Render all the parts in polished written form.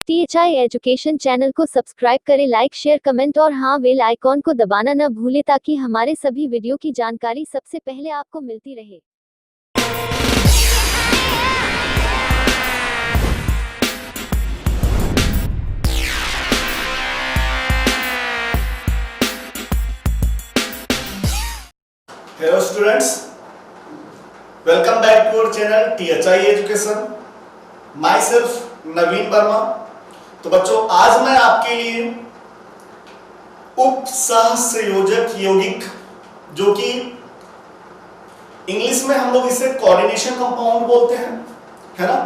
THI education channel को subscribe करें, like share comment और हाँ बेल आइकॉन को दबाना न भूलें ताकि हमारे सभी वीडियो की जानकारी सबसे पहले आपको मिलती रहे। Hello students, welcome back to our channel THI education. Myself Naveen Verma. तो बच्चों, आज मैं आपके लिए उपसहसंयोजक यौगिक, जो कि इंग्लिश में हम लोग इसे कोऑर्डिनेशन कंपाउंड बोलते हैं, है ना।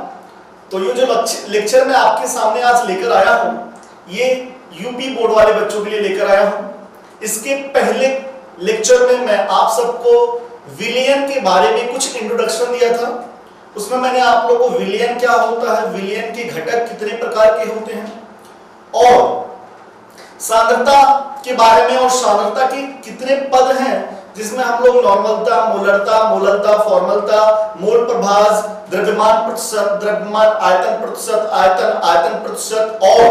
तो ये जो लेक्चर मैं आपके सामने आज लेकर आया हूं, ये यूपी बोर्ड वाले बच्चों के लिए लेकर आया हूं। इसके पहले लेक्चर में मैं आप सबको विलयन के बारे में कुछ इंट्रोडक्शन दिया था। उसमें मैंने आप लोगों को विलयन क्या होता है, विलयन के घटक कितने प्रकार के होते हैं, और सांद्रता के बारे में, और सांद्रता के कितने पद हैं जिसमें हम लोग नॉर्मलता, मोलरता, फॉर्मलता, मोल प्रभाज, द्रव्यमान प्रतिशत, द्रव्यमान आयतन प्रतिशत, आयतन प्रतिशत, और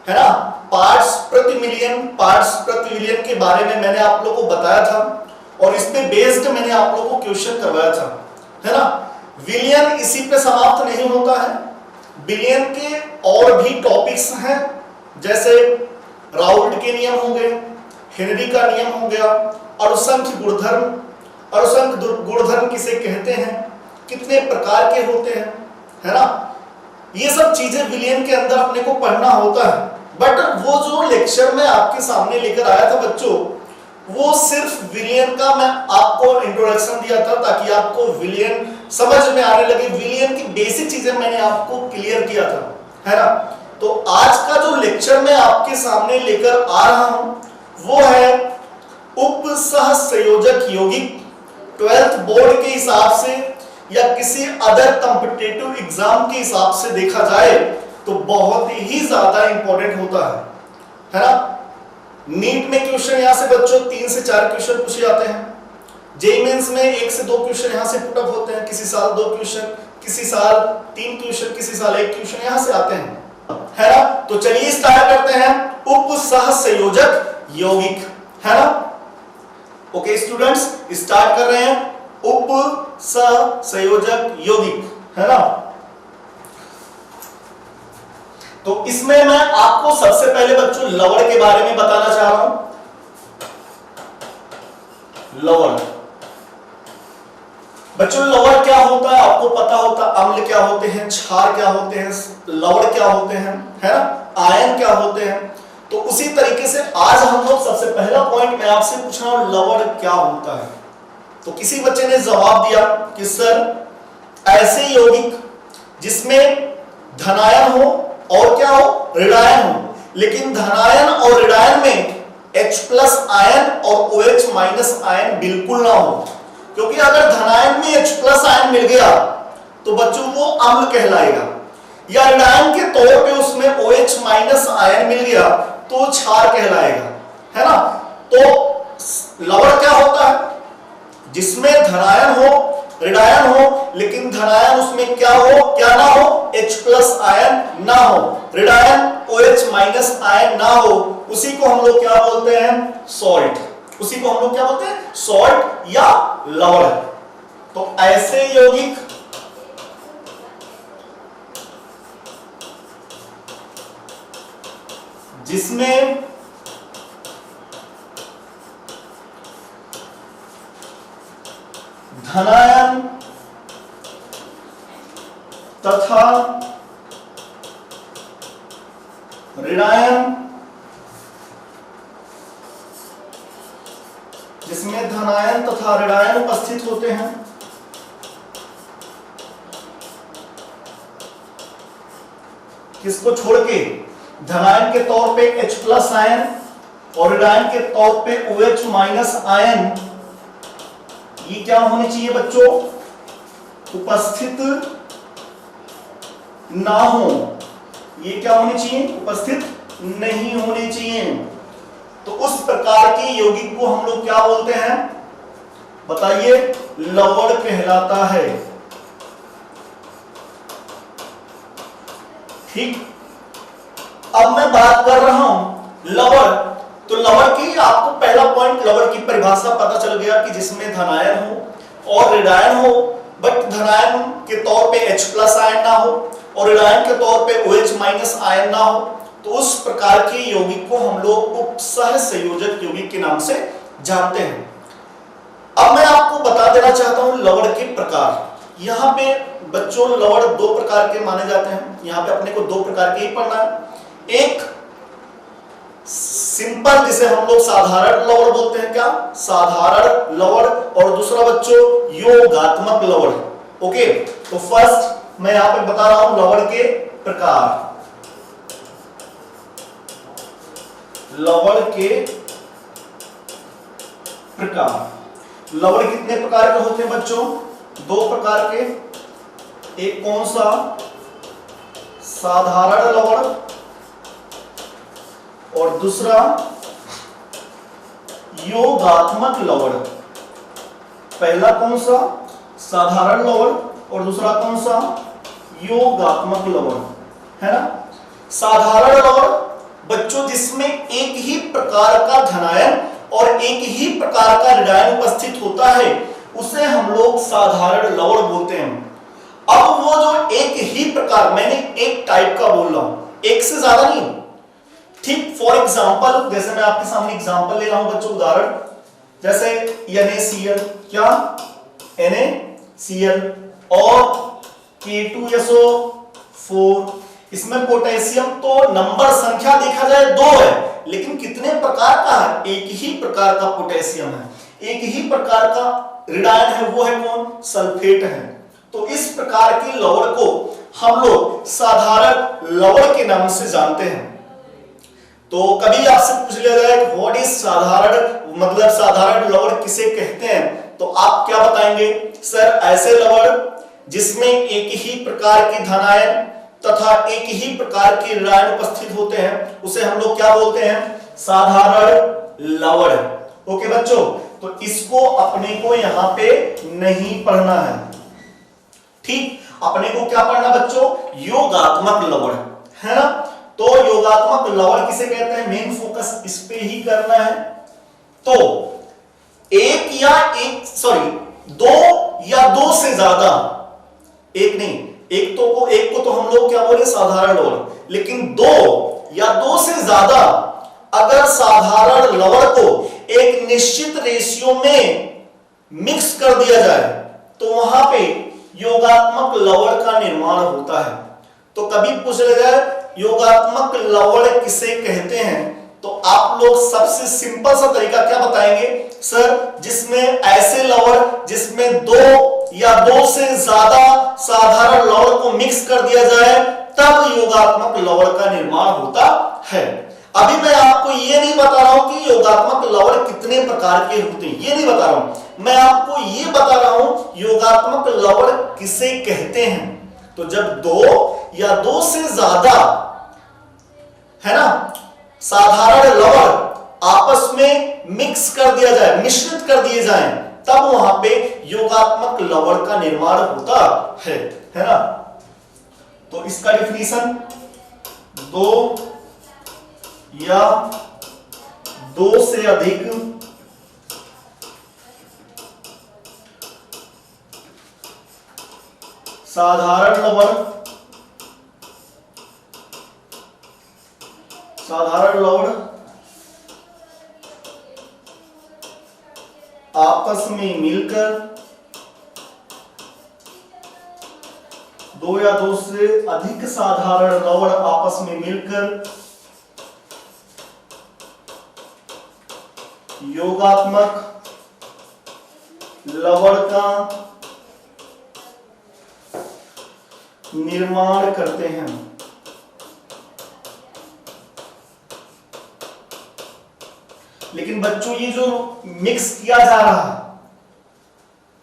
है ना पार्ट्स प्रति मिलियन, पार्ट्स प्रति मिलियन के बारे में मैंने आप लोगों को बताया था, और इस पे बेस्ड मैंने आप लोगों को क्वेश्चन करवाया था, है ना। विलयन इसी पे समाप्त नहीं होता है। विलयन के और भी टॉपिक्स हैं, जैसे राउल्ट के नियम हो गए, हेनरी का नियम हो गया, अणुसंख्य गुणधर्म, अणुसंख्य गुणधर्म किसे कहते हैं, कितने प्रकार के होते हैं, है ना। ये सब चीजें विलयन के अंदर अपने को पढ़ना होता है। बट वो जो लेक्चर में आपके सामने लेकर आया था बच्चों, वो सिर्फ विलयन का मैं आपको इंट्रोडक्शन दिया था ताकि आपको विलयन समझ में आने लगे। विलयन की बेसिक चीजें मैंने आपको क्लियर किया था, है ना। तो आज का जो लेक्चर मैं आपके सामने लेकर आ रहा हूं, वो है उपसहसंयोजक यौगिक। 12th बोर्ड के हिसाब से या किसी अदर कॉम्पिटिटिव एग्जाम के हिसाब से देखा जाए तो बहुत ही ज्यादा इंपॉर्टेंट होता है ना। नीट में क्वेश्चन यहां से बच्चों 3 से 4 क्वेश्चन पूछे जाते हैं। जेईई मेंस में 1 से 2 क्वेश्चन यहां से पुट अप होते हैं, किसी साल 2 क्वेश्चन, किसी साल 3 क्वेश्चन, किसी साल 1 क्वेश्चन यहां से आते हैं, है ना। तो चलिए स्टार्ट करते हैं उपसहसंयोजक यौगिक, है ना। ओके स्टूडेंट्स, स्टार्ट कर रहे हैं उपसहसंयोजक यौगिक, है ना। तो इसमें मैं आपको सबसे पहले बच्चों लवण के बारे में बताना चाह रहा हूं। लवण बच्चों, लवण क्या होता है आपको पता होता, अम्ल क्या होते हैं, क्षार क्या होते हैं, लवण क्या होते हैं, है ना, आयन क्या होते हैं। तो उसी तरीके से आज हम लोग सबसे पहला पॉइंट मैं आपसे पूछ रहा हूं, लवण क्या होता है। तो किसी बच्चे ने जवाब दिया कि सर ऐसे यौगिक जिसमें धनायन हो और क्या हो, ऋणायन हो, लेकिन धनायन और ऋणायन में H+ आयन और OH- आयन बिल्कुल ना हो। क्योंकि अगर धनायन में H+ आयन मिल गया तो बच्चों वो अम्ल कहलाएगा, या ऋणायन के तौर पे उसमें OH- आयन मिल गया तो क्षार कहलाएगा, है ना। तो लवण क्या होता है, जिसमें धनायन हो, ऋणायन हो, लेकिन धनायन उसमें क्या हो, क्या ना हो, H+ आयन ना हो, ऋणायन OH- आयन ना हो, उसी को हम लोग क्या बोलते हैं, सॉल्ट। उसी को हम लोग क्या बोलते हैं, सॉल्ट या लवण। तो ऐसे यौगिक जिसमें धनायन तथा ऋणायन, जिसमें धनायन तथा ऋणायन उपस्थित होते हैं, किसको छोड़ के, धनायन के तौर पे H+ आयन और ऋणायन के तौर पे OH- आयन, ये क्या होनी चाहिए बच्चों, उपस्थित ना हो। ये क्या होनी चाहिए, उपस्थित नहीं होनी चाहिए। तो उस प्रकार के यौगिक को हम लोग क्या बोलते हैं, बताइए, लवण कहलाता है। ठीक, अब मैं बात कर रहा हूं लवण। तो लवण की आपको पहला पॉइंट, लवण की परिभाषा पता चल गया कि जिसमें धनायन हो और ऋणायन हो, बट धनायन के तौर पे H+ आयन ना हो और ऋणायन के तौर पे OH- आयन ना हो, तो उस प्रकार के यौगिक को हम लोग उपसह संयोजक यौगिक के नाम से जानते हैं। अब मैं आपको बता देना चाहता हूं लवण के प्रकार। यहां पे बच्चों लवण दो प्रकार के माने जाते हैं, यहां पे अपने को दो प्रकार के ही पढ़ना है। एक सिंपल जिसे हम लोग साधारण लवण बोलते हैं, क्या साधारण लवण, और दूसरा बच्चों योगात्मक लवण। ओके, तो फर्स्ट मैं यहां पे बता रहा हूं लवण के प्रकार। लवण के प्रकार, लवण कितने प्रकार के होते हैं बच्चों? दो प्रकार के। एक कौन सा? साधारण लवण, और दूसरा योगात्मक लवण। पहला कौन सा? साधारण लवण, और दूसरा कौन सा? योगात्मक लवण, है ना। साधारण लवण बच्चों जिसमें एक ही प्रकार का धनायन और एक ही प्रकार का ऋणायन उपस्थित होता है, उसे हम लोग साधारण लवण बोलते हैं। अब वो जो एक ही प्रकार, मैंने एक टाइप का बोल रहा हूं, एक से ज्यादा नहीं। ठीक, फॉर एग्जाम्पल, जैसे मैं आपके सामने एग्जाम्पल ले रहा हूं बच्चों, उदाहरण जैसे NaCl, क्या NaCl और K2SO4। इसमें पोटेशियम तो नंबर संख्या देखा जाए 2 है, लेकिन कितने प्रकार का है? एक ही प्रकार का पोटेशियम है, एक ही प्रकार का ऋणायन है, वो है कौन? सल्फेट है। तो इस प्रकार के लवण को हम लोग साधारण लवण के नाम से जानते हैं। तो कभी आपसे पूछ लिया जाए व्हाट इज साधारण, मतलब साधारण लवण किसे कहते हैं, तो आप क्या बताएंगे? सर ऐसे लवण जिसमें एक ही प्रकार की धनायन तथा एक ही प्रकार के ऋणायन उपस्थित होते हैं, उसे हम लोग क्या बोलते हैं? साधारण लवण। ओके बच्चों, तो इसको अपने को यहां पे नहीं पढ़ना है। ठीक, अपने को क्या पढ़ना बच्चों? योगात्मक लवण, है ना। तो योगात्मक लवण किसे कहते हैं? मेन फोकस इस पे ही करना है। तो दो या दो से ज्यादा, एक नहीं, एक को तो हम लोग क्या बोले? साधारण लवण। लेकिन दो या दो से ज्यादा अगर साधारण लवण को एक निश्चित रेशियो में मिक्स कर दिया जाए, तो वहां पे योगात्मक लवण का निर्माण होता है। तो कभी पूछ लिया जाए योगात्मक लवण किसे कहते हैं, तो आप लोग सबसे सिंपल सा तरीका क्या बताएंगे? सर जिसमें ऐसे लवण जिसमें दो या दो से ज्यादा साधारण लवण को मिक्स कर दिया जाए, तब योगात्मक लवण का निर्माण होता है। अभी मैं आपको ये नहीं बता रहा हूं कि योगात्मक लवण कितने प्रकार के होते हैं, ये नहीं बता रहा हूं। मैं आपको ये बता रहा हूं योगात्मक लवण किसे कहते हैं। तो जब दो या दो से ज्यादा, है ना, साधारण लवण आपस में मिक्स कर दिया जाए, मिश्रित कर दिए जाएं, तब वहां पे योगात्मक लवण का निर्माण होता है ना। तो इसका डिफिनीशन, दो या दो से अधिक साधारण लवण आपस में मिलकर, दो या दो से अधिक साधारण लवण आपस में मिलकर योगात्मक लवण का निर्माण करते हैं। लेकिन बच्चों ये जो मिक्स किया जा रहा है,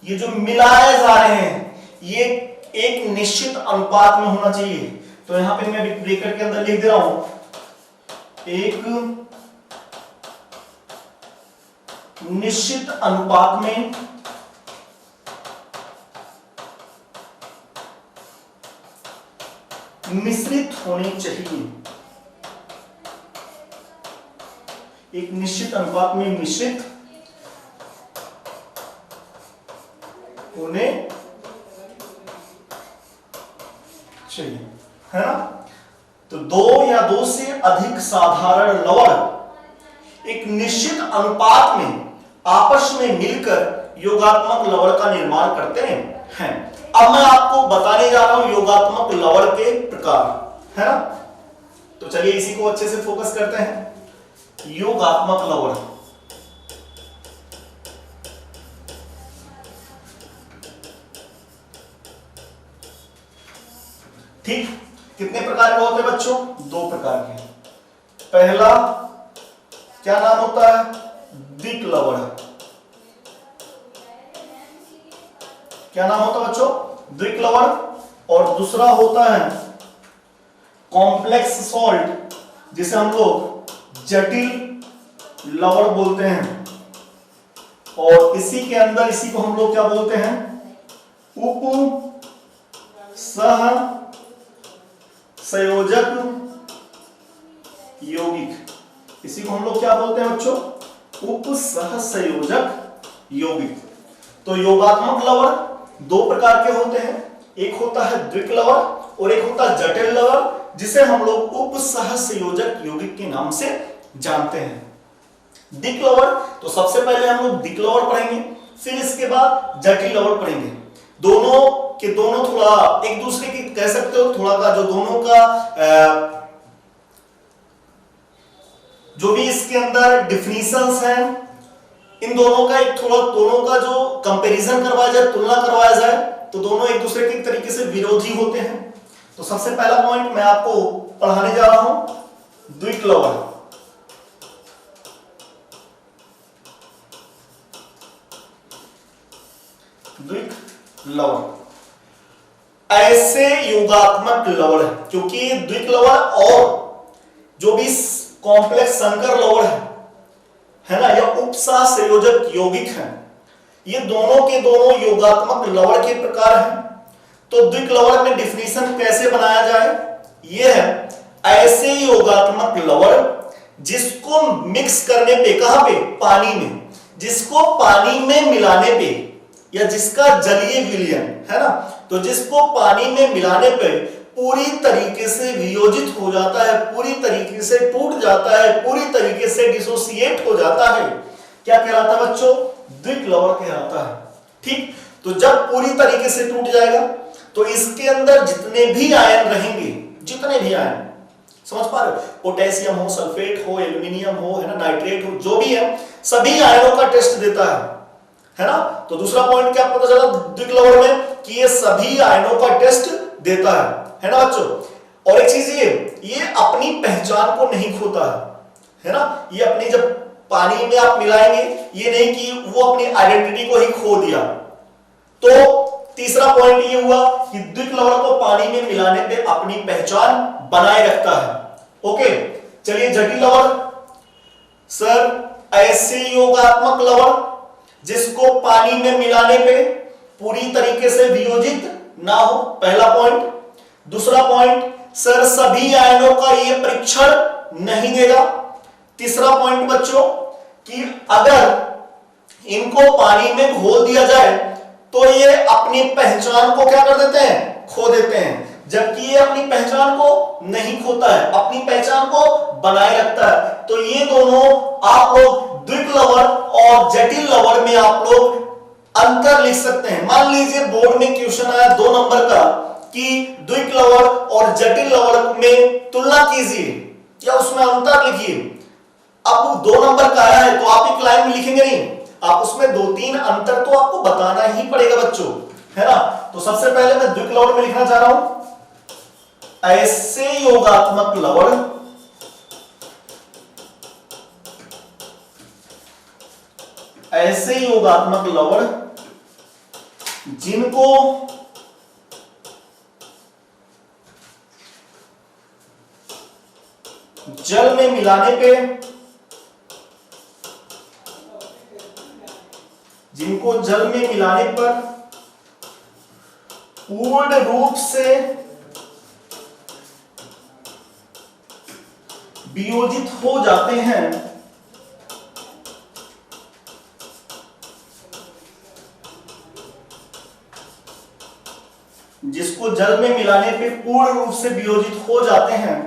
ये जो मिलाए जा रहे हैं, ये एक निश्चित अनुपात में होना चाहिए। तो यहां पे मैं ब्रेकेट के अंदर लिख दे रहा हूं, एक निश्चित अनुपात में मिश्रित होने चाहिए, एक निश्चित अनुपात में मिश्रित होने चाहिए, है ना। तो दो या दो से अधिक साधारण लवण एक निश्चित अनुपात में आपस में मिलकर योगात्मक लवण का निर्माण करते हैं। अब मैं आपको बताने जा रहा हूं योगात्मक लवण के प्रकार, है ना। तो चलिए इसी को अच्छे से फोकस करते हैं। योगात्मक लवण, ठीक, कितने प्रकार के होते हैं बच्चों? दो प्रकार के। पहला क्या नाम होता है? द्विक लवण। क्या नाम होता है बच्चों? द्विक लवण। और दूसरा होता है कॉम्प्लेक्स सॉल्ट, जिसे हम लोग जटिल लवण बोलते हैं। और इसी के अंदर इसी को हम लोग क्या बोलते हैं? उप सह संयोजक यौगिक। इसी को हम लोग क्या बोलते हैं बच्चों? उप सह संयोजक यौगिक। तो योगात्मक लवण दो प्रकार के होते हैं, एक होता है द्विक लवण और एक होता है जटिल लवण, जिसे हम लोग उप सह संयोजक यौगिक के नाम से जानते हैं। द्विक लवण, तो सबसे पहले हम लोग द्विक लवण पढ़ेंगे, फिर इसके बाद जटिल लवण पढ़ेंगे। दोनों के दोनों थोड़ा एक दूसरे की कह सकते हो, थोड़ा का जो दोनों का जो भी इसके अंदर डिफिनीशंस हैं, इन दोनों का एक थोड़ा दोनों का जो कंपैरिजन करवाया जाए, तुलना करवाया जाए, तो दोनों एक दूसरे के तरीके से विरोधी होते हैं। तो सबसे पहला पॉइंट मैं आपको पढ़ाने जा रहा हूं, द्विक लवण। द्विक लवण ऐसे योगात्मक लवण, क्योंकि द्विक लवण और जो भी कॉम्प्लेक्स संकर लवण है ना, या उपसह संयोजक यौगिक है, ये दोनों के दोनों योगात्मक लवण के प्रकार हैं। तो द्विक लवण में डिफिनीशन कैसे बनाया जाए? ये है ऐसे योगात्मक लवण जिसको मिक्स करने पे, कहां पे? पानी में, जिसको पानी में मिलाने पे, या जिसका जलीय विलयन है ना, तो जिसको पानी में मिलाने पे पूरी तरीके से वियोजित हो जाता है, पूरी तरीके से टूट जाता है, पूरी तरीके से डिसोसिएट हो जाता है, क्या कहलाता है बच्चों? द्विक लवण कहलाता है। ठीक, तो जब पूरी तरीके से टूट जाएगा तो इसके अंदर जितने भी आयन रहेंगे, जितने भी आयन, समझ पा रहे हो? पोटेशियम हो, सल्फेट हो, एल्यूमिनियम हो, है ना, नाइट्रेट हो, जो भी है, सभी आयनों का टेस्ट देता है ना। तो दूसरा पॉइंट क्या पता चला द्विक लवण में? कि ये सभी आयनों का टेस्ट देता है ना बच्चों। और एक चीज ये अपनी पहचान को नहीं खोता है ना। ये अपनी जब पानी में आप मिलाएंगे, ये नहीं कि वो अपनी आइडेंटिटी को ही खो दिया। तो तीसरा पॉइंट ये हुआ कि द्विक लवण को पानी में मिलाने पे अपनी पहचान बनाए रखता है। ओके, चलिए जटिल लवण। सर ऐसे योगात्मक लवण जिसको पानी में मिलाने पे पूरी तरीके से वियोजित ना हो, पहला पॉइंट। दूसरा पॉइंट, सर सभी आयनों का ये परीक्षण नहीं देगा। तीसरा पॉइंट बच्चों, कि अगर इनको पानी में घोल दिया जाए तो ये अपनी पहचान को क्या कर देते हैं? खो देते हैं। जबकि ये अपनी पहचान को नहीं खोता है, अपनी पहचान को बनाए रखता है। तो ये दोनों आप लोग द्विक लवण और जटिल लवण में आप लोग अंतर लिख सकते हैं। मान लीजिए बोर्ड में क्वेश्चन आया 2 नंबर का कि द्विक लवण और जटिल लवण में तुलना कीजिए या उसमें अंतर लिखिए। अब 2 नंबर का आया है तो आप एक लाइन में लिखेंगे नहीं, आप उसमें 2-3 अंतर तो आपको बताना ही पड़ेगा बच्चों, है ना। तो सबसे पहले मैं द्विक लवण में लिखना चाह रहा हूं ऐसे योगात्मक लवण ऐसे योगात्मक लवण जिनको जल में मिलाने पे, जिनको जल में मिलाने पर पूर्ण रूप से वियोजित हो जाते हैं, जिसको जल में मिलाने पे पूर्ण रूप से वियोजित हो जाते हैं,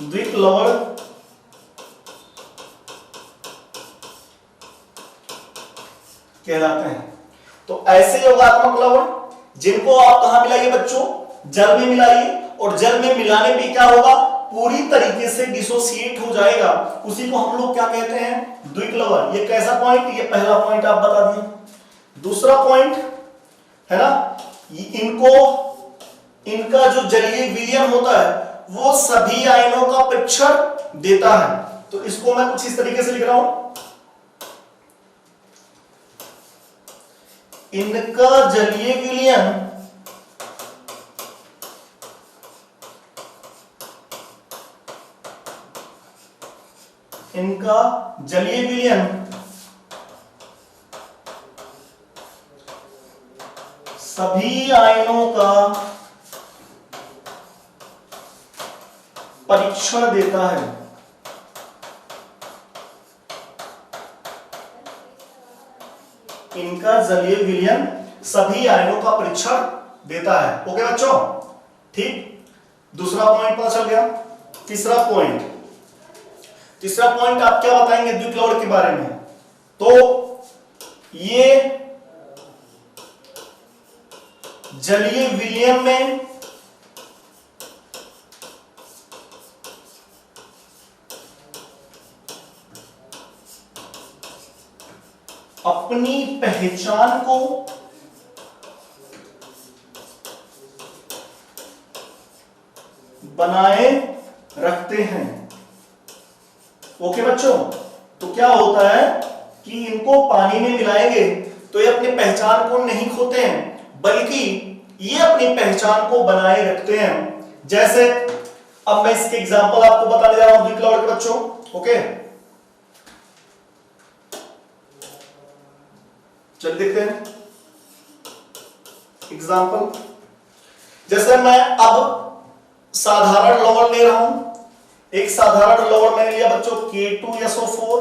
द्विक लवण कहलाते हैं। तो ऐसे योगात्मक लवण जिनको आप कहां मिलाइए बच्चों, जल में मिलाइए, और जल में मिलाने पे क्या होगा, पूरी तरीके से डिसोसिएट हो जाएगा, उसी को हम लोग क्या कहते हैं, द्विक लवण। ये कैसा पॉइंट, ये पहला पॉइंट आप बता दिए। दूसरा पॉइंट है ना, इनका जो जलीय विलयन होता है वो सभी आयनों का परीक्षण देता है। तो इसको मैं कुछ इस तरीके से लिख रहा हूं, इनका जलीय विलयन सभी आयनों का परीक्षण देता है। इनका जलीय विलयन सभी आयनों का परीक्षण देता है। ओके बच्चों, ठीक। दूसरा पॉइंट पता चल गया। तीसरा पॉइंट आप क्या बताएंगे द्विक लवण के बारे में, तो ये जलीय विलयन में अपनी पहचान को बनाए रखते हैं। ओके बच्चों, तो क्या होता है कि इनको पानी में मिलाएंगे तो ये अपनी पहचान को नहीं खोते हैं, बल्कि ये अपनी पहचान को बनाए रखते हैं। जैसे अब मैं इसके एग्जांपल आपको बताने जा रहा हूं द्विक लवण के बच्चों। ओके, चलिए देखते हैं एग्जांपल। जैसे मैं अब साधारण लवण ले रहा हूं, एक साधारण लवण मैंने लिया बच्चों K2SO4।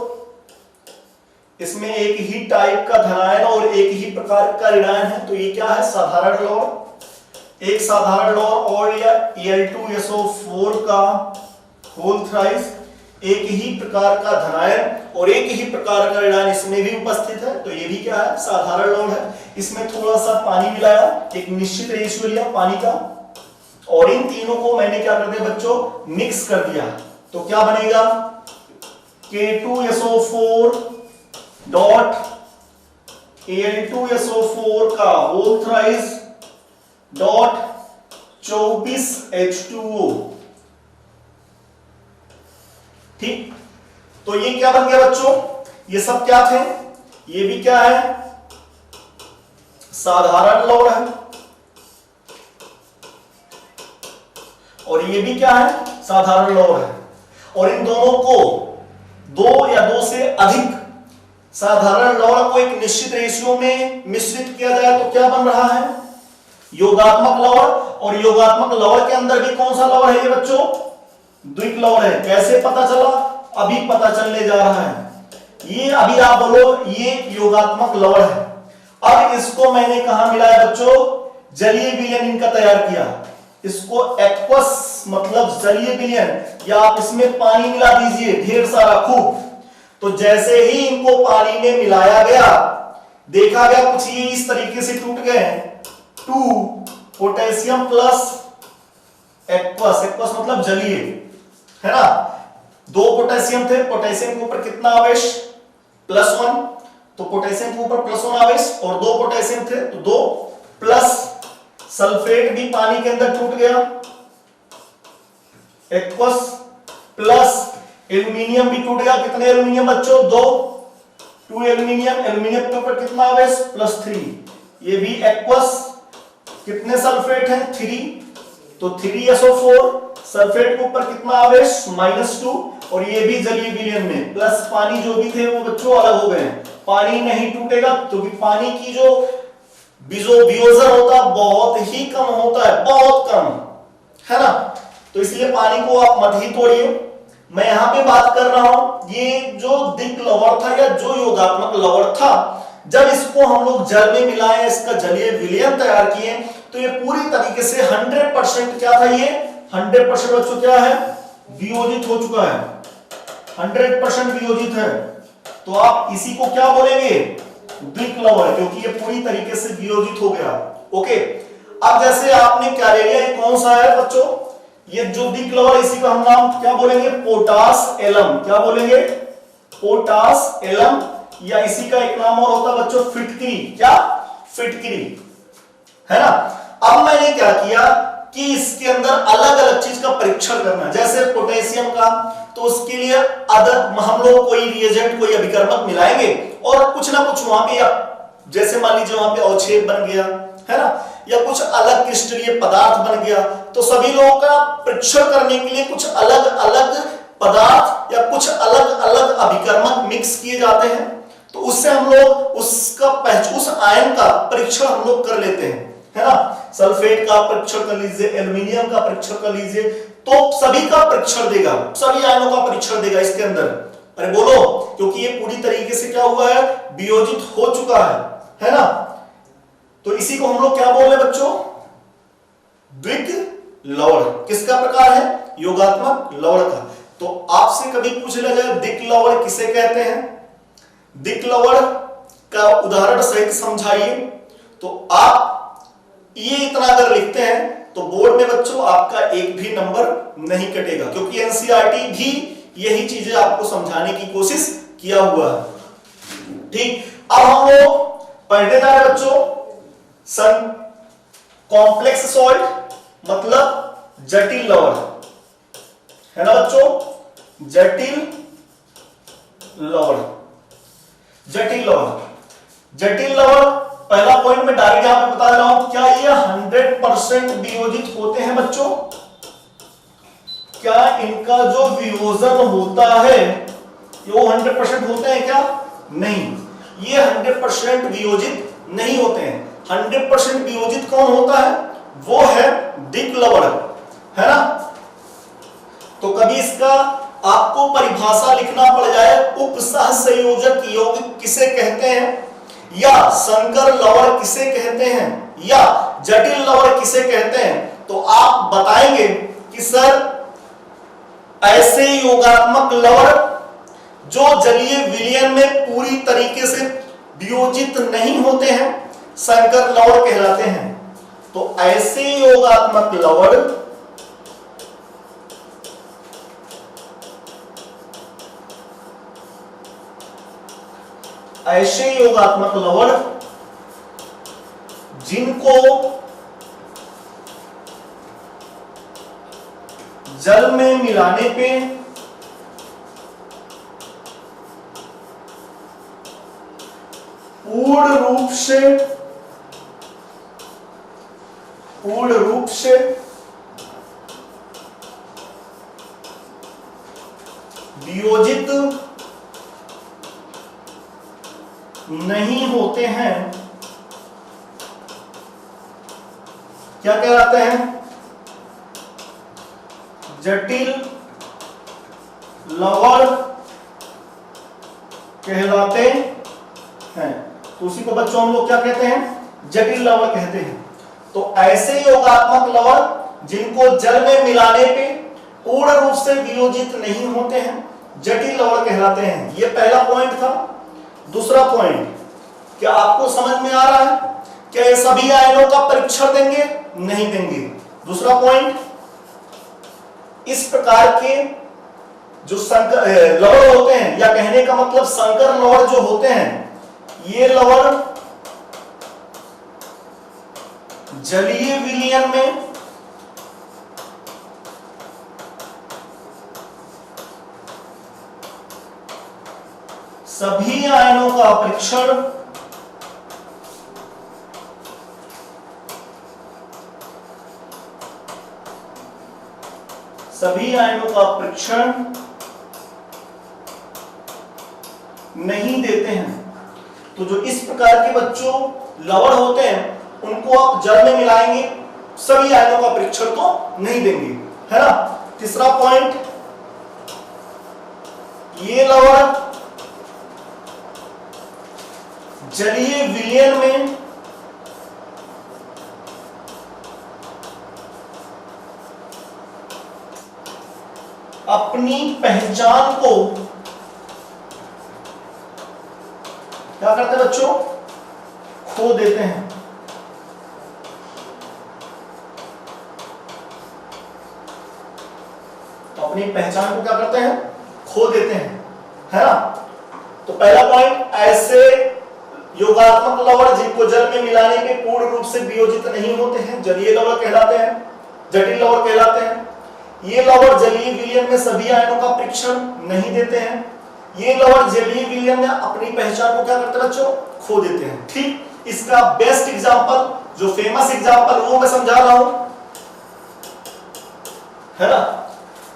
इसमें एक ही टाइप का धनायन और एक ही प्रकार का ऋणायन है, तो ये क्या है, साधारण लवण। एक साधारण लवण और लिया Al2SO4 का होल थ्राइस, एक ही प्रकार का धनायन और एक ही प्रकार का ऋणायन इसमें भी उपस्थित है, तो ये भी क्या है, साधारण लवण है। इसमें थोड़ा सा पानी मिलाया, एक निश्चित रेशियो लिया पानी का, और इन तीनों को मैंने क्या कर दिया बच्चों, मिक्स कर दिया। तो क्या बनेगा, K2SO4 डॉट Al2SO4 का होल थ्राइस डॉट 24H2O। ठीक, तो ये क्या बन गया बच्चों, ये सब क्या थे, ये भी क्या है, साधारण लवण है, और ये भी क्या है, साधारण लवण है। और इन दोनों को दो या दो से अधिक साधारण लवण को एक निश्चित रेशियो में मिश्रित किया जाए तो क्या बन रहा है, योगात्मक लवण। और योगात्मक लवण के अंदर भी कौन सा लवण है ये बच्चों, द्विक लवण है। कैसे पता चला, अभी पता चलने जा रहा है। ये अभी आप बोलो ये योगात्मक लवण है। अब इसको मैंने कहां मिलाया बच्चों, जलीय विलयन इनका तैयार किया। इसको एक्वस मतलब जलीय विलयन, या आप इसमें पानी मिला दीजिए ढेर सारा खूब। तो जैसे ही इनको पानी में मिलाया गया, देखा गया कुछ ये इस तरीके से टूट गए हैं। 2 पोटेशियम प्लस एक्वस, एक्वस मतलब जलीय है ना। 2 पोटेशियम थे, पोटेशियम के ऊपर कितना आवेश, +1, तो पोटेशियम के ऊपर +1 आवेश, और 2 पोटेशियम थे तो 2 प्लस सल्फेट भी पानी के अंदर टूट गया, एक्वस प्लस एल्यूमिनियम भी टूट गया। कितने एल्यूमिनियम बच्चों, 2 एल्यूमिनियम, एल्यूमिनियम के ऊपर कितना आवेश, +3, ये भी एक्वस। कितने सल्फेट हैं, 3, तो 3SO4, सल्फेट के ऊपर कितना आवेश, -2, और ये भी जलीय विलयन में, प्लस पानी जो भी थे वो बच्चों अलग हो गए। पानी नहीं टूटेगा क्योंकि पानी की जो वियोजन होता है बहुत ही कम होता है, बहुत है ना। तो इसलिए पानी को आप मत ही तोड़िए। मैं यहां पे बात कर रहा हूं ये जो दिक् लवण था या जो योगात्मक लवण था, जब इसको हम लोग जल में मिलाए, इसका जलीय विलयन तैयार किए, तो ये पूरी तरीके से 100% क्या था, ये 100% बच्चों क्या है, वियोजित हो चुका है, 100% वियोजित है। तो आप इसी को क्या बोलेंगे, दिक् लवण, क्योंकि ये पूरी तरीके से वियोजित हो गया। ओके, अब जैसे आपने क्या ले लिया, कौन सा है बच्चों, ये जो दिक् लवण, इसी का हम नाम क्या बोलेंगे, पोटास एलम। क्या बोलेंगे, पोटास एलम, या इसी का एक नाम और होता है बच्चों फिटकिरी। क्या, फिटकिरी, है ना। अब मैंने क्या किया कि इसके अंदर अलग अलग चीज का परीक्षण करना, जैसे पोटेशियम का, तो उसके लिए हम लोग कोई रिएजेंट, कोई अभिकर्मक मिलाएंगे और कुछ ना कुछ वहां पे, जैसे मान लीजिए वहां पे अवक्षेप बन गया, है ना, या कुछ अलग क्रिस्टलीय पदार्थ बन गया, तो सभी लोगों का परीक्षण करने के लिए कुछ अलग अलग पदार्थ या कुछ अलग अलग अभिकर्मक मिक्स किए जाते हैं। तो उससे हम लोग उस आयन का परीक्षण हम लोग कर लेते हैं, है ना। सल्फेट का परीक्षण कर लीजिए, एल्युमिनियम का परीक्षण कर लीजिए, तो सभी का परीक्षण देगा, सभी आयनों का परीक्षण देगा इसके अंदर। अरे बोलो, क्योंकि ये पूरी तरीके से क्या हुआ है, वियोजित हो चुका है ना। तो इसी को हम लोग क्या बोल रहे हैं बच्चों, द्विक लवण। किसका प्रकार है, योगात्मक लवण का। तो आपसे कभी पूछ लिया जाए दिक् लवण किसे कहते हैं, दिक् लवण का उदाहरण सहित समझाइए, तो आप ये इतना अगर लिखते हैं तो बोर्ड में बच्चों आपका एक भी नंबर नहीं कटेगा, क्योंकि एनसीईआरटी भी यही चीजें आपको समझाने की कोशिश किया हुआ है। ठीक, अब हम लोग पढ़ने जा रहे हैं बच्चों कॉम्प्लेक्स सॉल्ट, मतलब जटिल लवण, है ना बच्चों, जटिल लवण। जटिल लवण, जटिल लवण, पहला पॉइंट में डायरेक्ट यहां पे बता रहा हूं, क्या ये 100% वियोजित होते हैं बच्चों, क्या इनका जो वियोजन होता है वो 100% होते हैं क्या, नहीं, ये 100% वियोजित नहीं होते हैं। 100% वियोजित कौन होता है, वो है दिक् लवण, है ना। तो कभी इसका आपको परिभाषा लिखना पड़ जाए, उपसह संयोजक यौगिक किसे कहते हैं, या संकर लवण किसे कहते हैं, या जटिल लवण किसे कहते हैं, तो आप बताएंगे कि सर ऐसे योगात्मक लवण जो जलीय विलयन में पूरी तरीके से वियोजित नहीं होते हैं, संकर लवण कहलाते हैं। तो ऐसे योगात्मक लवण जिनको जल में मिलाने पे पूर्ण रूप से वियोजित नहीं होते हैं, क्या कहलाते हैं, जटिल लवण कहलाते हैं। तो उसी को बच्चों हम लोग क्या कहते हैं, जटिल लवण कहते हैं। तो ऐसे योगात्मक लवण जिनको जल में मिलाने पे पूर्ण रूप से वियोजित नहीं होते हैं, जटिल लवण कहलाते हैं। ये पहला पॉइंट था। दूसरा पॉइंट, क्या आपको समझ में आ रहा है, क्या ये सभी आयनों का परीक्षण देंगे, नहीं देंगे। दूसरा पॉइंट, इस प्रकार के जो संकर लवण होते हैं, या कहने का मतलब संकर लवण जो होते हैं, ये लवण जलीय विलयन में सभी आयनों का परीक्षण नहीं देते हैं। तो जो इस प्रकार के बच्चों लवण होते हैं, उनको आप जल में मिलाएंगे, सभी आयनों का परीक्षण तो नहीं देंगे, है ना। तीसरा पॉइंट, ये लवण जलीय विलयन में अपनी पहचान को क्या करते हैं बच्चों, खो देते हैं। तो अपनी पहचान को क्या करते हैं, खो देते हैं, है ना। तो पहला पॉइंट, ऐसे योगात्मक लवण जिनको जल में मिलाने के पूर्ण रूप से वियोजित नहीं होते हैं, जलीय लवण कहलाते हैं, जटिल लवण कहलाते हैं। ये लवण जलीय विलयन में सभी आयनों का परीक्षण नहीं देते हैं। ये लवण जलीय विलयन में अपनी पहचान को क्या करते हैं बच्चों, खो देते हैं। ठीक, इसका बेस्ट एग्जांपल, जो फेमस एग्जांपल वो मैं समझा रहा हूं, है ना।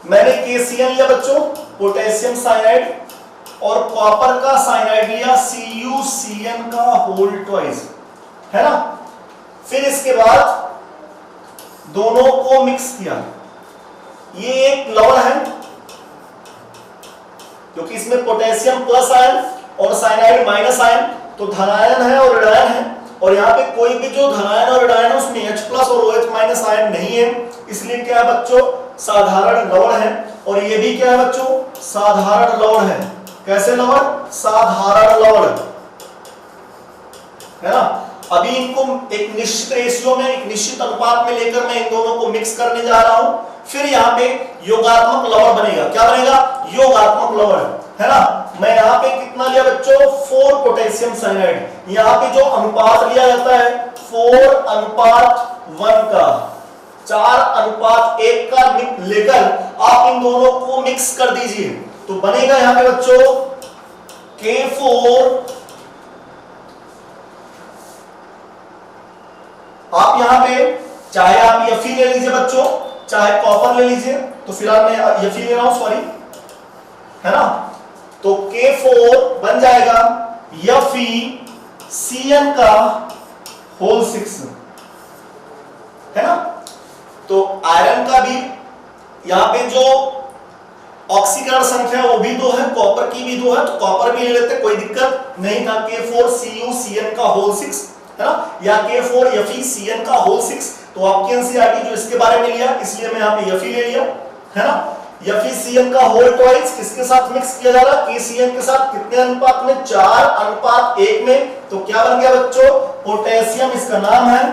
मैंने KCl लिया बच्चों, पोटेशियम साइनाइड, और कॉपर का साइनाइड लिया CuCN का होल ट्वाइस, है ना। फिर इसके बाद दोनों को मिक्स किया। ये एक लवण है क्योंकि इसमें पोटेशियम प्लस आयन और साइनाइड माइनस आयन, तो धनायन है और ऋणायन है, और यहाँ पे कोई भी जो धनायन और ऋणायन है उसमें H प्लस और OH माइनस आयन नहीं है, इसलिए क्या है बच्चों, साधारण लवण है। और ये भी क्या है बच्चों, साधारण लवण है। कैसे लवण, साधारण लवण, है ना। अभी इनको एक निश्चित रेशियो में, एक निश्चित अनुपात में लेकर मैं इन दोनों को मिक्स करने जा रहा हूं, फिर यहाँ पे योगात्मक लवण बनेगा। क्या बनेगा, योगात्मक लवण, है ना। मैं यहाँ पे कितना लिया बच्चों, 4 पोटेशियम साइनाइड। यहाँ पे जो अनुपात लिया जाता है 4:1 का, 4:1 का लेकर आप इन दोनों को मिक्स कर दीजिए, तो बनेगा यहाँ पे बच्चों K4। आप यहां पे चाहे आप Fe ले लीजिए बच्चों, चाहे कॉपर ले लीजिए, तो फिलहाल मैं Fe ले रहा हूं, सॉरी, है ना। तो K4 बन जाएगा FeCN का होल 6, है ना। तो आयरन का भी यहां पे जो ऑक्सीकरण संख्या वो भी 2 है, कॉपर की भी 2 है, तो कॉपर भी ले लेते, कोई दिक्कत नहीं था। K4CuCN का होल 6, है ना, या K4FeCN का होल 6। तो आपके एनसीईआरटी जो इसके बारे में लिया, इसलिए मैं यहाँ पे Fe ले लिया, है ना। FeCN का होल ट्वाइस किसके साथ मिक्स किया जा रहा है, KCN के साथ। कितने अनुपात में, 4:1 में। तो क्या बन गया बच्चों, पोटेशियम, इसका नाम है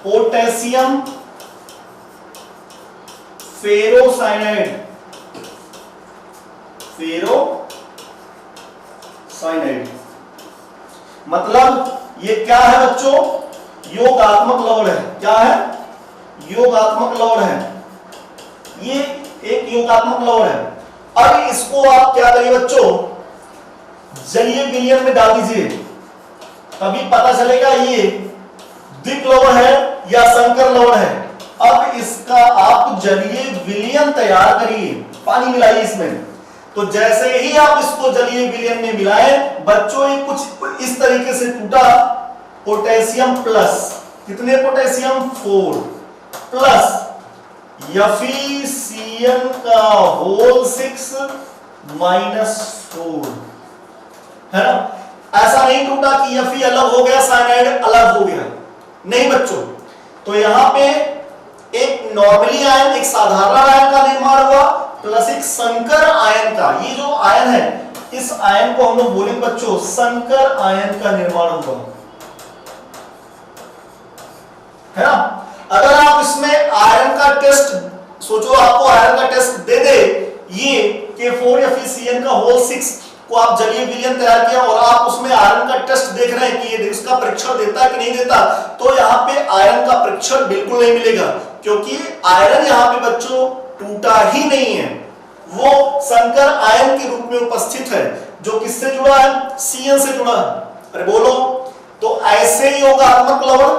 पोटेशियम फेरोसाइनाइड, फेरोसाइनाइड। मतलब ये क्या है बच्चों, योगात्मक लवण है। क्या है, योगात्मक लवण है। ये एक योगात्मक लवण है। अब इसको आप क्या करिए बच्चों, जलीय विलयन में डाल दीजिए, तभी पता चलेगा ये द्विक लवण है या संकर लवण है। अब इसका आप जलीय विलयन तैयार करिए, पानी मिलाइए इसमें। तो जैसे ही आप इसको जलीय विलयन में मिलाएं बच्चों, ये कुछ इस तरीके से टूटा, पोटेशियम प्लस, कितने पोटेशियम, 4 प्लस FeCN का होल 6 माइनस 4, है ना। ऐसा नहीं टूटा कि Fe अलग हो गया, साइनाइड अलग हो गया, नहीं बच्चों। तो यहां पे एक नॉर्मली आयन, एक साधारण आयन का निर्माण हुआ, प्लस एक संकर आयन का। ये जो आयन है, इस आयन को हम लोग बोलेंगे बच्चों संकर आयन का निर्माण हुआ, है ना। अगर आप इसमें आयरन का टेस्ट सोचो, आपको आयरन का टेस्ट दे दे, ये K4FeCN का होल 6 को आप जलीय विलयन तैयार किया और आप उसमें आयरन का टेस्ट देख रहे हैं कि ये उसका परीक्षण देता है कि नहीं देता, तो यहाँ पे आयरन का परीक्षण बिल्कुल नहीं मिलेगा, क्योंकि आयरन यहाँ पे बच्चों टूटा ही नहीं है, वो संकर आयन के रूप में उपस्थित है, जो किससे जुड़ा है, CN से जुड़ा है। अरे बोलो। तो ऐसे योगात्मक लवण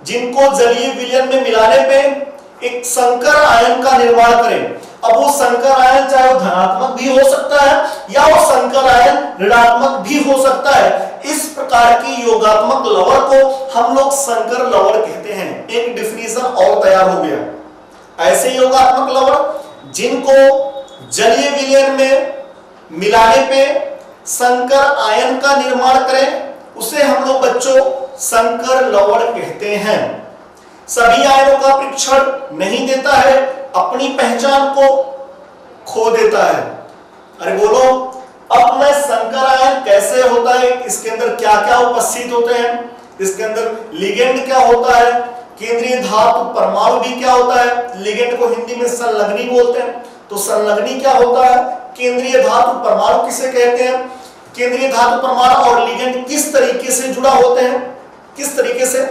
जिनको जलीय विलयन में मिलाने पे एक संकर आयन का निर्माण करें। अब वो संकर आयन चाहे वो धनात्मक भी हो सकता है या वो संकर आयन ऋणात्मक भी हो सकता है। इस प्रकार की योगात्मक लवण को हम लोग संकर लवण कहते हैं। एक डिफिनीशन और तैयार हो गया। ऐसे योगात्मक लवण जिनको जलीय विलयन में मिलाने पे संकर आयन का निर्माण करें, उसे हम लोग बच्चों संकर लवण कहते हैं। सभी आयनों का परीक्षण नहीं देता है, अपनी पहचान को खो देता है। अरे बोलो, अब मैं संकर आयन कैसे होता है, इसके अंदर क्या क्या उपस्थित होते हैं, इसके अंदर लिगेंड क्या होता है, केंद्रीय धातु परमाणु भी क्या होता है। लिगेंड को हिंदी में संलग्नी बोलते हैं, तो संलग्नी क्या होता है, केंद्रीय धातु परमाणु किसे कहते हैं, केंद्रीय धातु परमाणु और लिगेंड किस तरीके से जुड़ा होते हैं, किस तरीके से,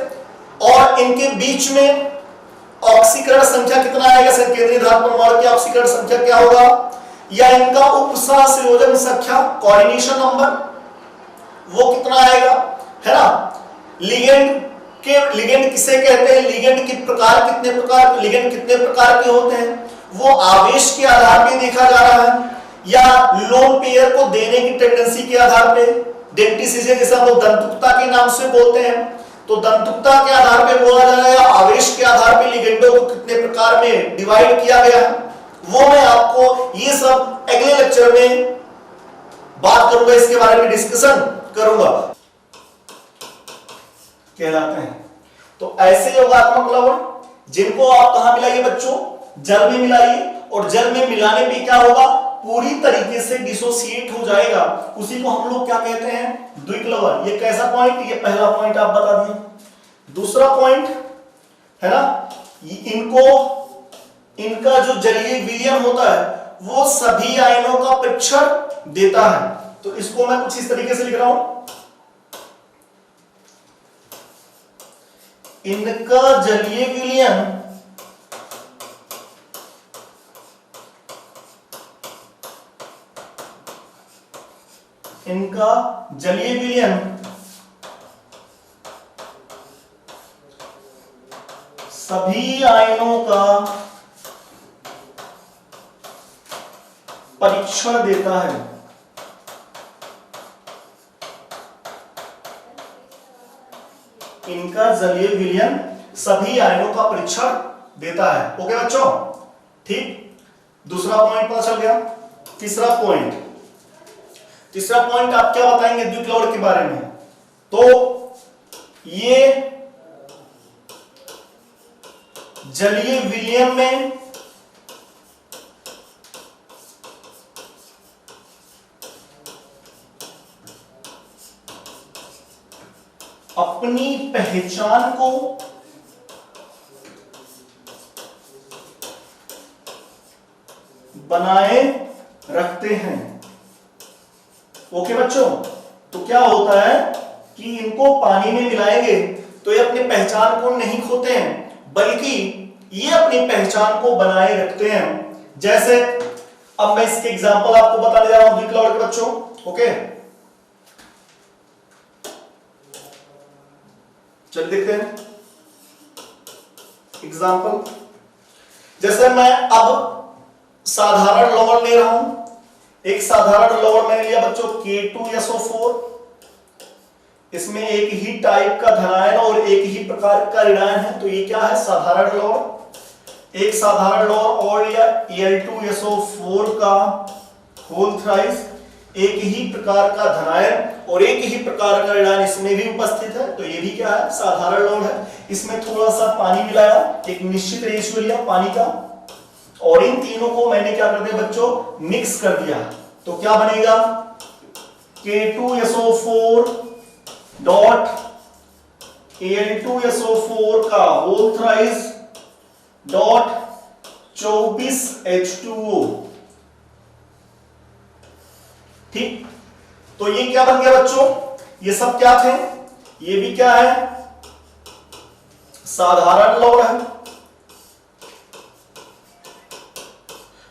और इनके बीच में ऑक्सीकरण संख्या कितना आएगा, केंद्रीय धातु परमाणु की ऑक्सीकरण संख्या क्या होगा, या इनका उपसह संयोजन संख्या कोऑर्डिनेशन नंबर वो कितना आएगा, है ना। लिगेंड किसे कहते हैं, लिगेंड के प्रकार कितने प्रकार, लिगेंड कितने प्रकार के होते हैं, वो आवेश के आधार पे देखा जा रहा है या लोन पेयर को देने की टेंडेंसी के आधार पे, डेंटिसिजन जैसे हम लोग दंतुकता के नाम से बोलते हैं, तो दंतुकता के आधार पे बोला जा रहा है, आवेश के आधार पे लिगेंडों को कितने प्रकार में डिवाइड किया गया है, वो मैं आपको ये सब अगले लेक्चर में बात करूंगा, इसके बारे में डिस्कशन करूंगा, कहलाते हैं। तो ऐसे योगात्मक लवण जिनको आप कहां मिलाइए बच्चों, जल में मिलाइए, और जल में मिलाने पे क्या होगा, पूरी तरीके से डिसोसिएट हो जाएगा, उसी को हम लोग क्या कहते हैं, द्विक लवण। ये कैसा पॉइंट, ये पहला पॉइंट आप बता दिए। दूसरा पॉइंट है ना, इनका जो जलीय विलयन होता है वो सभी आयनों का परीक्षण देता है। तो इसको मैं कुछ इस तरीके से लिख रहा हूं, इनका जलीय विलयन सभी आयनों का परीक्षण देता है। इनका जलीय विलयन सभी आयनों का परीक्षण देता है। ओके बच्चों, ठीक। दूसरा पॉइंट पता चल गया। तीसरा पॉइंट आप क्या बताएंगे द्विक लवण के बारे में, तो ये जलीय विलयन में अपनी पहचान को बनाए रखते हैं। ओके बच्चों, तो क्या होता है कि इनको पानी में मिलाएंगे तो ये अपनी पहचान को नहीं खोते हैं, बल्कि ये अपनी पहचान को बनाए रखते हैं। जैसे अब मैं इसके एग्जांपल आपको बताने जा रहा हूं द्विक लवण के बच्चों। ओके, चलिए देखते हैं एग्जांपल। जैसे मैं अब साधारण लवण ले रहा हूं, एक साधारण लवण मैंने लिया बच्चों K2SO4, इसमें एक ही टाइप का धनायन और एक ही प्रकार का ऋणायन है, तो ये क्या है, साधारण लवण। एक साधारण लवण और लिया Al2SO4 का होल थ्राइस, एक ही प्रकार का धनायन और एक ही प्रकार का ऋणायन इसमें भी उपस्थित है, तो ये भी क्या है, साधारण लवण है। इसमें थोड़ा सा पानी मिलाया, एक निश्चित रेशियो लिया पानी का, और इन तीनों को मैंने क्या कर दिया बच्चों, मिक्स कर दिया, तो क्या बनेगा, K2SO4 डॉट Al2SO4 का होल थ्राइस डॉट 24H2O। ठीक, तो ये क्या बन गया बच्चों, ये सब क्या थे, ये भी क्या है, साधारण लवण है,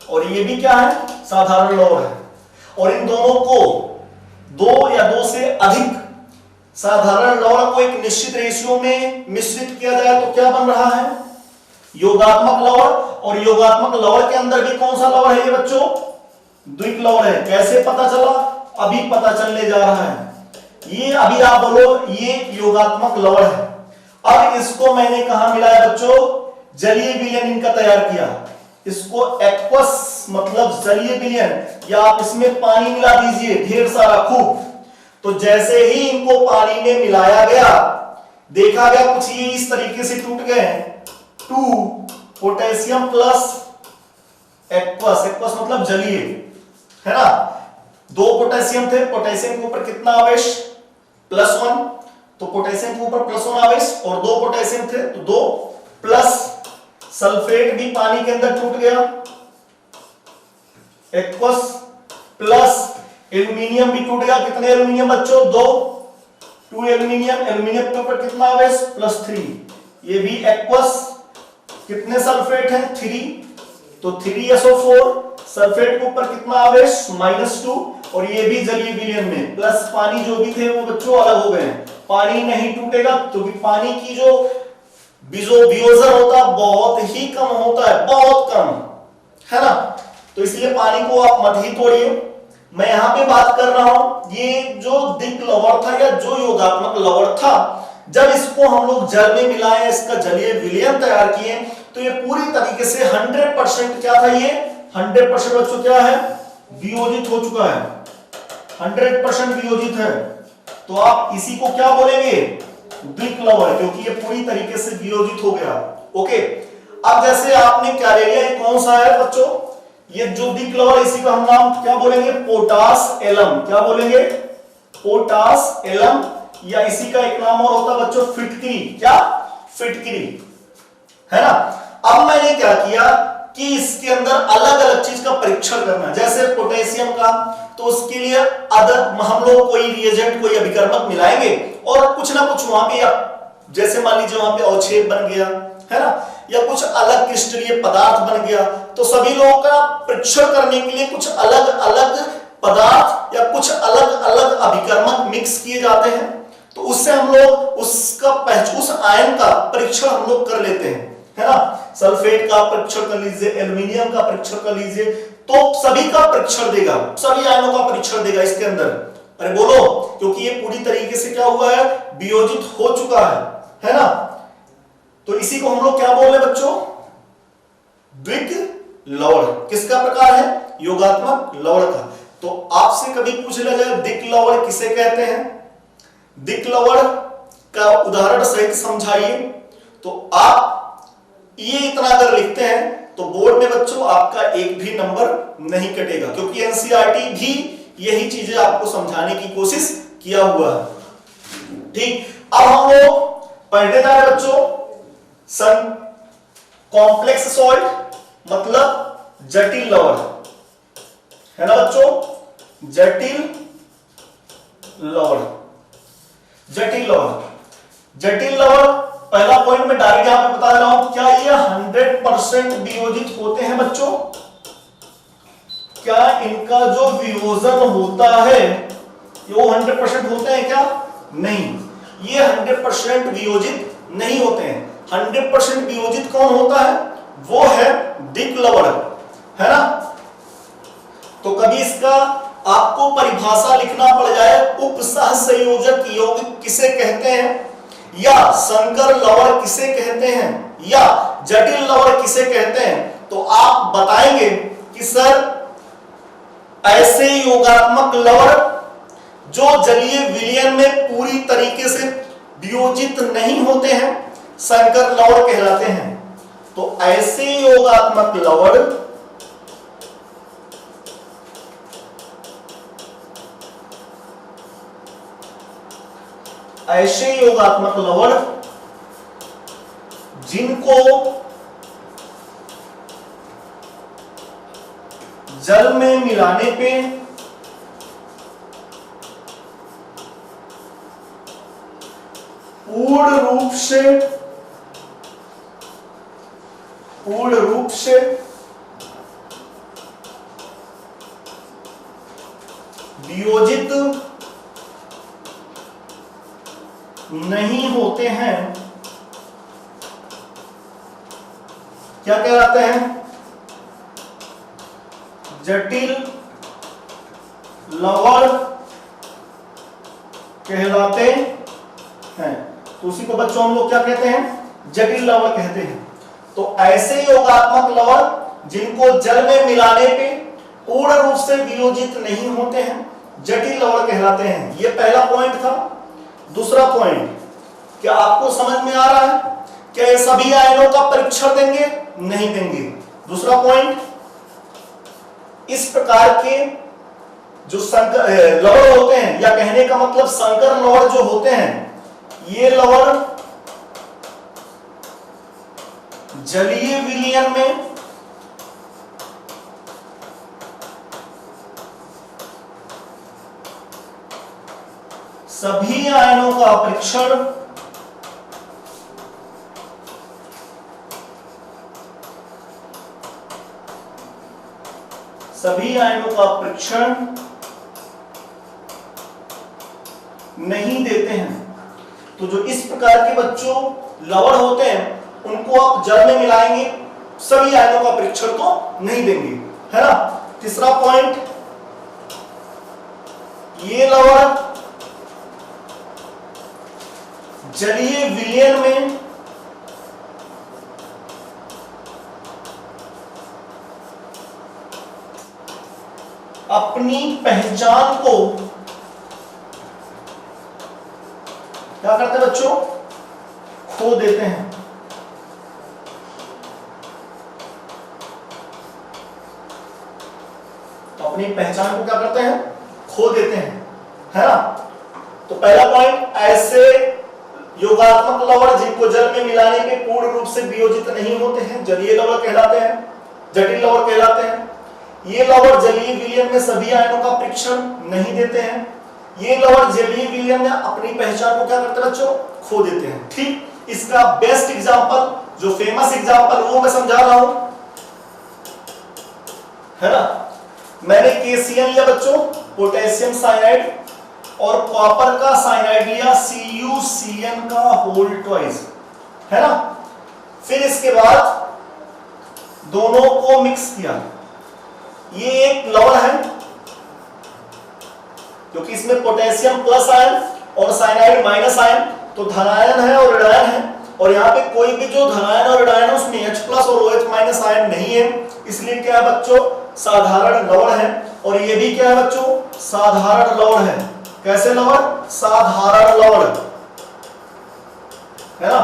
और ये भी क्या है, साधारण लवण है। और इन दोनों को दो या दो से अधिक साधारण लवण को एक निश्चित रेशियो में मिश्रित किया जाए तो क्या बन रहा है, योगात्मक लवण, और योगात्मक लवण के अंदर भी कौन सा लवण है ये बच्चों? द्विक लवण है। कैसे पता चला? अभी पता चलने जा रहा है। ये अभी आप बोलो ये योगात्मक लवण है। अब इसको मैंने कहां मिलाया बच्चों? जलीय विलयन इनका तैयार किया। इसको एक्वस मतलब जलीय विलयन, या आप इसमें पानी मिला दीजिए ढेर सारा खूब। तो जैसे ही इनको पानी में मिलाया गया, देखा गया कुछ ये इस तरीके से टूट गए हैं। 2 पोटेशियम प्लस एक्वस, एक्वस मतलब जलीय, है ना। 2 पोटेशियम थे, पोटेशियम के ऊपर कितना आवेश? +1, तो पोटेशियम के ऊपर +1 आवेश, और 2 पोटेशियम थे तो 2 प्लस सल्फेट भी पानी के अंदर टूट गया, एक्वस प्लस एल्यूमिनियम भी टूट गया। कितने एल्यूमिनियम बच्चों? 2 एल्यूमिनियम, एल्यूमिनियम के ऊपर कितना आवेश? +3, ये भी एक्वस। कितने सल्फेट हैं? 3, तो 3SO4, सल्फेट के ऊपर कितना आवेश? -2, और ये भी जलीय विलयन में प्लस पानी जो भी थे वो बच्चों अलग हो गए हैं। पानी नहीं टूटेगा क्योंकि पानी की जो वियोजन होता है बहुत ही कम होता है, बहुत कम, है ना। तो इसलिए पानी को आप मत ही तोड़िए। मैं यहां पे बात कर रहा हूं ये जो द्विक लवण था या जो योगात्मक लवण था, जब इसको हम लोग जल में मिलाए, इसका जलीय विलयन तैयार किए, तो ये पूरी तरीके से 100% क्या था? ये 100% बच्चों क्या है? वियोजित हो चुका है, 100% वियोजित है। तो आप इसी को क्या बोलेंगे? द्विक लवण, क्योंकि ये पूरी तरीके से वियोजित हो गया। ओके, अब जैसे आपने क्या ले लिया? कौन सा है बच्चों? ये जो द्विक लवण, इसी का हम नाम क्या बोलेंगे? Potash alum. क्या बोलेंगे? पोटास एलम, या इसी का एक नाम और होता है बच्चों फिटकिरी। क्या? फिटकिरी, है ना। अब मैंने क्या किया कि इसके अंदर अलग अलग चीज का परीक्षण करना, जैसे पोटेशियम का, तो उसके लिए हम लोग कोई रिएजेंट, कोई अभिकर्मक मिलाएंगे और कुछ ना कुछ वहां पे, जैसे मान लीजिए वहां पे अवक्षेप बन गया, है ना, या कुछ अलग क्रिस्टलीय पदार्थ बन गया, तो सभी लोगों का परीक्षण करने के लिए कुछ अलग अलग पदार्थ या कुछ अलग अलग अभिकर्मक मिक्स किए जाते हैं। तो उससे हम लोग उस आयन का परीक्षण हम लोग कर लेते हैं, है ना। सल्फेट का परीक्षण कर लीजिए, एल्यूमिनियम का परीक्षण कर लीजिए, तो सभी का परीक्षण देगा, सभी आयनों का परीक्षण देगा इसके अंदर। अरे बोलो, क्योंकि ये पूरी तरीके से क्या हुआ है? वियोजित हो चुका है ना। तो इसी को हम लोग क्या बोल रहे हैं बच्चों? द्विक लवण। किसका प्रकार है? योगात्मक लवण का। तो आपसे कभी पूछ लिया जाए द्विक लवण किसे कहते हैं, द्विक लवण का उदाहरण सहित समझाइए, तो आप ये इतना अगर लिखते हैं तो बोर्ड में बच्चों आपका एक भी नंबर नहीं कटेगा, क्योंकि एनसीईआरटी भी यही चीजें आपको समझाने की कोशिश किया हुआ है। ठीक, अब हम लोग पढ़ने जा रहे बच्चों कॉम्प्लेक्स सॉल्ट, मतलब जटिल लवण, है ना बच्चों। जटिल लवण, जटिल लवण, जटिल लवण पहला पॉइंट में डायरेक्ट यहां पे बता रहा हूं, क्या ये 100% वियोजित होते हैं बच्चों? क्या इनका जो वियोजन होता है वो 100% होते हैं क्या? नहीं, ये 100% वियोजित नहीं होते हैं। 100% वियोजित कौन होता है? वो है द्विक लवण, है ना। तो कभी इसका आपको परिभाषा लिखना पड़ जाए, उपसह संयोजक यौगिक किसे कहते हैं, या संकर लवण किसे कहते हैं, या जटिल लवण किसे कहते हैं, तो आप बताएंगे कि सर ऐसे योगात्मक लवण जो जलीय विलयन में पूरी तरीके से वियोजित नहीं होते हैं संकर लवण कहलाते हैं। तो ऐसे योगात्मक लवण जिनको जल में मिलाने पे पूर्ण रूप से वियोजित नहीं होते हैं, क्या कहलाते हैं? जटिल लवण कहलाते हैं। तो उसी को बच्चों हम लोग क्या कहते हैं? जटिल लवण कहते हैं। तो ऐसे योगात्मक लवण जिनको जल में मिलाने पे पूर्ण रूप से वियोजित नहीं होते हैं जटिल लवण कहलाते हैं। ये पहला पॉइंट था। दूसरा पॉइंट, क्या आपको समझ में आ रहा है? क्या ये सभी आयनों का परीक्षण देंगे? नहीं देंगे। दूसरा पॉइंट, इस प्रकार के जो संकर लवण होते हैं, या कहने का मतलब संकर लवण जो होते हैं, ये लवण जलीय विलयन में सभी आयनों का परीक्षण नहीं देते हैं। तो जो इस प्रकार के बच्चों लवण होते हैं उनको आप जल में मिलाएंगे, सभी आयनों का परीक्षण तो नहीं देंगे, है ना। तीसरा पॉइंट, ये लवण जलीय विलयन में अपनी पहचान को क्या करते हैं बच्चों? खो देते हैं। तो अपनी पहचान को क्या करते हैं? खो देते हैं, है ना। तो पहला पॉइंट, ऐसे योगात्मक लवण जिनको जल में मिलाने के पूर्ण रूप से वियोजित नहीं होते हैं जलीय लवण कहलाते हैं, जटिल लवण कहलाते हैं। ये लवण जलीय विलयन में सभी आयनों का परीक्षण नहीं देते हैं। ये लवण जलीय विलयन में अपनी पहचान को क्या करते हैं बच्चों? खो देते हैं। ठीक, इसका बेस्ट एग्जांपल, जो फेमस एग्जांपल, वो मैं समझा रहा हूं, है ना। मैंने KCl लिया बच्चों, पोटेशियम साइनाइड, और कॉपर का साइनाइड लिया CuCN का होल ट्वाइस, है ना। फिर इसके बाद दोनों को मिक्स किया। ये एक लवण है क्योंकि इसमें पोटेशियम प्लस आयन और साइनाइड माइनस आयन, तो धनायन है और ऋणायन है, और यहाँ पे कोई भी जो धनायन और ऋणायन है उसमें H प्लस और OH माइनस आयन नहीं है, इसलिए क्या है बच्चों? साधारण लवण है। और ये भी क्या है बच्चों? साधारण लवण है। कैसे लवण? साधारण लवण, है ना।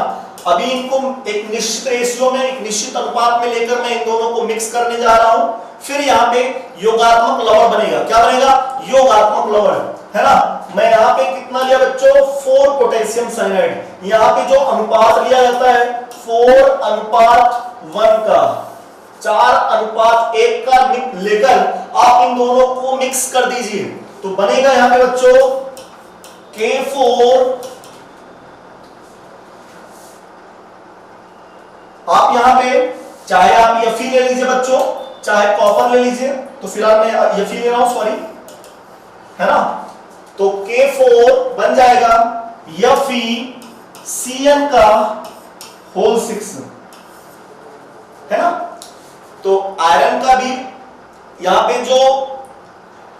अभी इनको एक निश्चित रेशियो में, एक निश्चित अनुपात में लेकर मैं इन दोनों को मिक्स करने जा रहा हूं। फिर यहाँ पे योगात्मक लवण बनेगा। क्या बनेगा? योगात्मक लवण, है ना। मैं यहाँ पे कितना लिया बच्चों? 4 पोटेशियम साइनाइड। यहाँ पे जो अनुपात लिया जाता है 4:1 का, 4:1 का लेकर आप इन दोनों को मिक्स कर दीजिए, तो बनेगा यहाँ पे बच्चों K4। आप यहां पे चाहे आप Fe ले लीजिए बच्चों, चाहे कॉपर ले लीजिए, तो फिलहाल मैं Fe ले रहा हूं, सॉरी, है ना। तो K4 बन जाएगा FeCN का होल 6, है ना। तो आयरन का भी यहां पे जो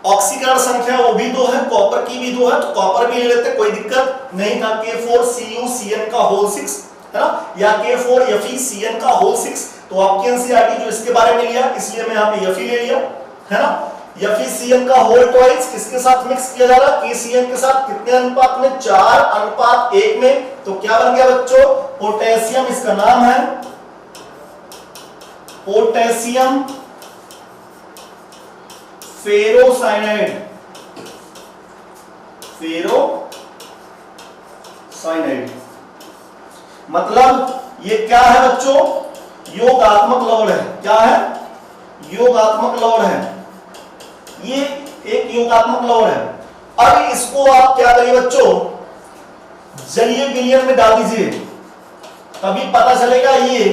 ऑक्सीकरण संख्या वो भी 2 है, कॉपर की भी 2 है, तो कॉपर भी ले लेते, कोई दिक्कत नहीं था। K4CuCN का होल 6, है ना, या K4FeCN का होल 6। तो आपके एनसीईआरटी जो इसके बारे में लिया, इसलिए मैं यहाँ पे Fe ले लिया, है ना। FeCN का होल ट्वाइस किसके साथ मिक्स किया जा रहा है? KCN के साथ। कितने अनुपात में? 4:1 में। तो क्या बन गया बच्चों? पोटेशियम, इसका नाम है पोटेशियम फेरोसाइनाइड, फेरोसाइनाइड। मतलब ये क्या है बच्चों? योगात्मक लवण है। क्या है? योगात्मक लवण है। ये एक योगात्मक लवण है। अब इसको आप क्या करिए बच्चों? जलीय विलयन में डाल दीजिए, तभी पता चलेगा ये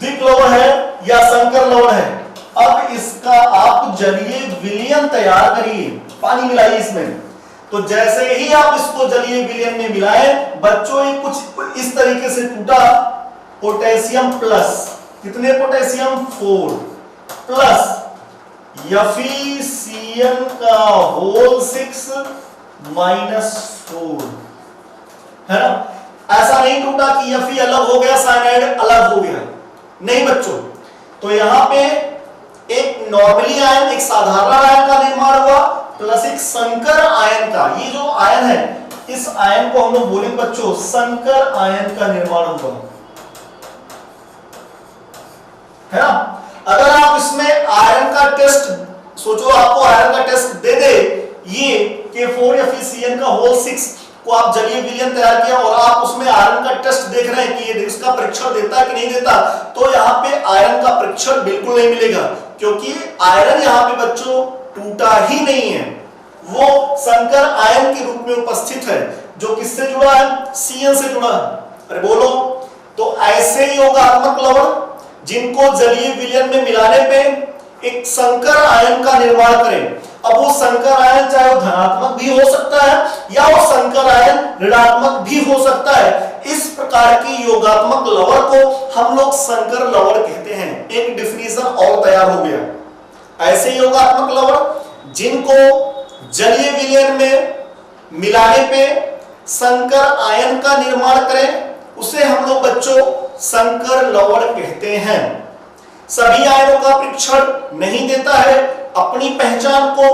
द्विक लवण है या संकर लवण है। अब इसका आप जलीय विलयन तैयार करिए, पानी मिलाइए इसमें। तो जैसे ही आप इसको जलीय विलयन में मिलाएं बच्चों, ये कुछ इस तरीके से टूटा, पोटेशियम प्लस, कितने पोटेशियम 4 प्लस FeCN का होल 6 माइनस 4, है ना। ऐसा नहीं टूटा कि Fe अलग हो गया, साइनाइड अलग हो गया, नहीं बच्चों। तो यहां पे एक नॉर्मली आयन, एक साधारण आयन का निर्माण हुआ प्लस एक संकर आयन का, ये जो आयन है इस आयन को हम लोग बोलेंगे बच्चों संकर आयन का निर्माण हुआ, है ना। अगर आप इसमें आयरन का टेस्ट सोचो, आपको आयरन का टेस्ट दे दे ये K4 FeCN का होल 6 को आप जलीय विलयन तैयार किया और आप उसमें आयरन का टेस्ट देख रहे हैं कि ये उसका परीक्षण देता है कि नहीं देता, तो यहाँ पे आयरन का परीक्षण बिल्कुल नहीं मिलेगा, क्योंकि आयरन यहाँ पे बच्चों टूटा ही नहीं है, वो संकर आयन के रूप में उपस्थित है, जो किससे जुड़ा है, Cn से जुड़ा है। अरे बोलो, तो ऐसे योगात्मक लवण जिनको जलीय विलयन में मिलाने पे एक संकर आयन का निर्माण करें। अब वो संकर आयन चाहे वो धनात्मक भी हो सकता है या वो संकर आयन ऋणात्मक भी हो सकता है। इस प्रकार की योगात्मक लवण को हम लोग संकर लवण कहते हैं। एक डिफिनीशन और तैयार हो गया। ऐसे योगात्मक लवण जिनको जलीय विलयन में मिलाने पे संकर आयन का निर्माण करें, उसे हम लोग बच्चों संकर लवण कहते हैं। सभी आयनों का परीक्षण नहीं देता है, अपनी पहचान को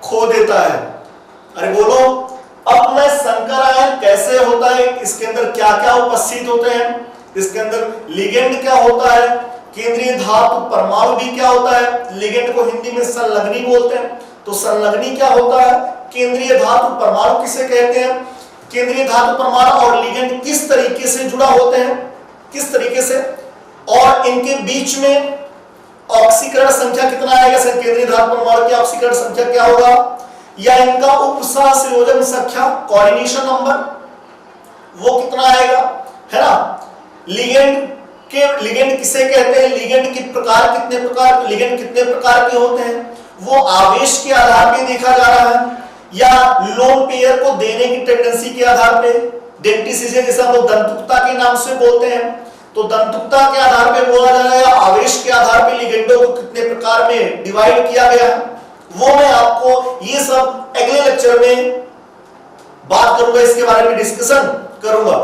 खो देता है। अरे बोलो, अब मैं संकर आयन कैसे होता है, इसके अंदर क्या क्या उपस्थित होते हैं, इसके अंदर लिगेंड क्या होता है, केंद्रीय धातु परमाणु भी क्या होता है, लिगेंड को हिंदी में संलग्नी बोलते हैं, तो संलग्नी क्या होता है, केंद्रीय धातु परमाणु किसे कहते हैं, केंद्रीय धातु परमाणु और लिगेंड किस तरीके से जुड़ा होते हैं, किस तरीके से, और इनके बीच में ऑक्सीकरण संख्या कितना आएगा, केंद्रीय धातु परमाणु की ऑक्सीकरण संख्या क्या होगा, या इनका उपसंयोजन संख्या कोऑर्डिनेशन नंबर वो कितना आएगा, है ना। लिगेंड किसे कहते हैं, लिगेंड के प्रकार कितने प्रकार, लिगेंड कितने प्रकार के होते हैं, वो आवेश के आधार पे देखा जा रहा है या लोन पेयर को देने की टेंडेंसी के आधार पे, डेंटिसिजन जैसे हम लोग दंतुकता के नाम से बोलते हैं, तो दंतुकता के आधार पे बोला जा रहा है, आवेश के आधार पे लिगेंडों को कितने प्रकार में डिवाइड किया गया है, वो मैं आपको ये सब अगले लेक्चर में बात करूंगा, इसके बारे में डिस्कशन करूंगा।